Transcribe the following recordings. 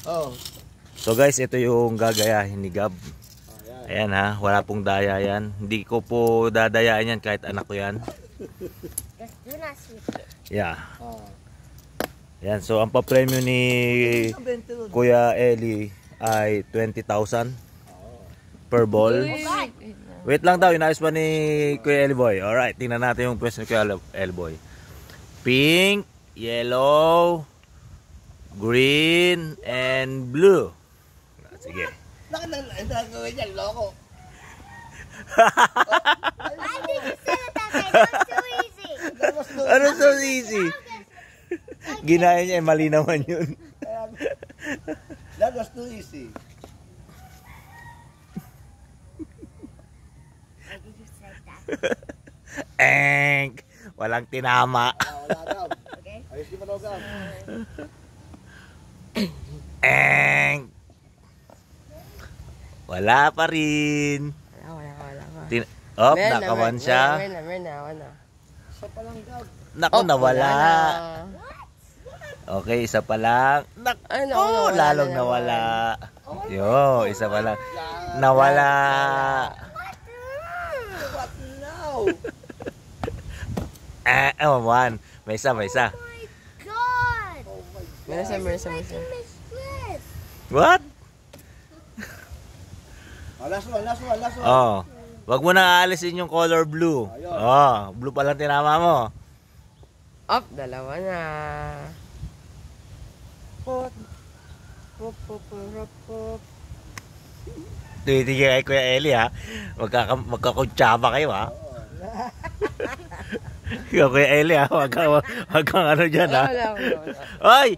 Oh. So guys, ito yung gagayahin ni Gab. Ayan ha, wala pong daya yan. Hindi ko po dadayaan yan kahit anak ko yan. Just do not sweep it. Yeah. Ayan, so ang pa-premyo ni Kuya Eli ay 20,000 per ball. Wait lang daw, inayos pa ni Kuya Eli Boy. Alright, tingnan natin yung pwesto ni Kuya Eli Boy. Pink, yellow, green, and blue. Sige. Nakagawin yan, loko. Why did you say it that way? That's too easy. Ano so easy? Ginaya niya, mali naman yun. That was too easy. Why did you say that? Enk! Walang tinama. Wala daw. Okay. Ayos di pa daw daw. Enk! Wala pa rin. Wala pa. Oh, nakawan siya. Wala. Isa pa lang daw. Naku, nawala. Okay, isa pa lang. Naku, lalong nawala. Yo, isa pa lang. Nawala. What now? One. May isa. Oh my God! Mersa. Miss Chris. What? Oh, last one. Oh. Wag mo na aalisin yung color blue. Oh, blue pa lang tinama mo. Up, dalawa na. Tumitigil kay Kuya Eli ha. Magkakuntsaba kayo ha. Kuya Eli ha. Wag kang ano dyan ha. Wala. Oy!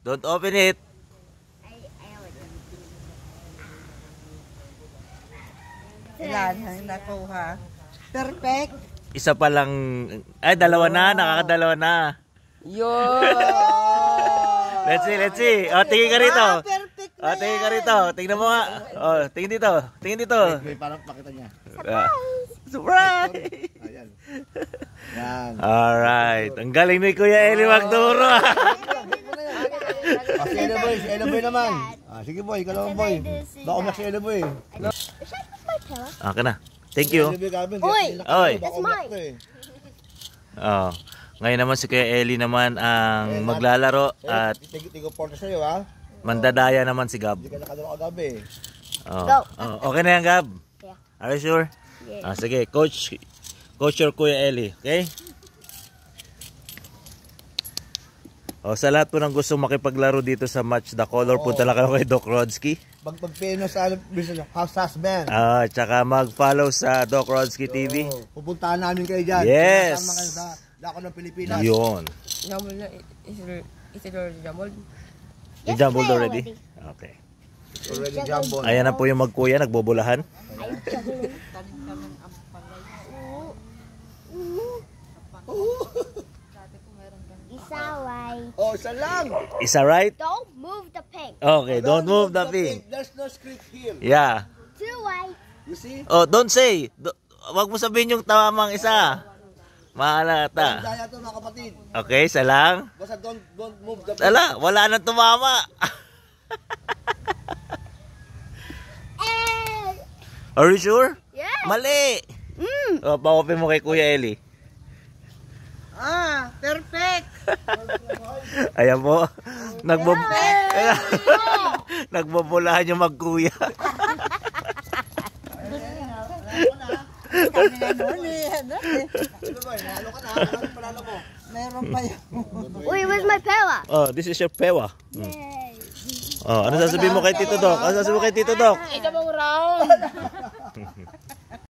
Don't open it. Ilan ang nakuha? Perfect. Isa pa lang. Ay, dalawa na. Nakakadalawa na. Yo! Let's see. O, tingin ka rito. Perfect na O, tingin ka rito. Tingnan mo nga. O, tingin dito. May parang pakita niya. Surprise! Ayan. Yan. Alright. Ang galing ni Kuya Eli magturo. Si Elo Boy naman. Sige boy, ikaw naman boy. Baka umak si Elo Boy. Akin na. Thank you. Oy. That's mine. Oh. Ngayon naman si Kuya Eli naman ang maglalaro at Tigo porta sa'yo ha. mandadaya naman si Gab. Hindi ka nakadalo kagabi. Oh. Oh, okay na yan, Gab? Yeah. Are you sure? Yeah. Sige, coach your Kuya Eli, okay? Oh, sa lahat po ng gusto makipaglaro dito sa Match the Color, punta lang kayo kay Doc Rodsky. Magpagpino sa House Husband. Tsaka mag-follow sa Doc Rodsky TV. Pupuntahan namin kayo dyan. Yes. Kasama kayo sa Dako ng Pilipinas. Yun. Jumble na. Is it already jumbled? You jumbled already? Okay. Already jumbo. Ayan na po yung magkuya, nagbubulahan. Isa right. Oh, isa lang. Isa right? Don't move the pink. Okay, don't move the pink. There's no script here. Yeah. Two white. You see? Oh, don't say. Wag mo sabihin yung tamang isa. Mahalata. Daya to mga kapatid. Okay, isa lang. Basta don't move the pink. Wala nang tumama. Are you sure? Yeah. Mali. Oh, pa-open mo kay Kuya Eli. Perfect. Ayan po. Nagbubulahan yung magkuya. Meron pa yun. Wait, where's my pewa? Oh, this is your pewa. Yay. Oh, ano sasabihin mo kay Tito Doc? Ano sasabihin mo kay Tito Doc? Ito bang round?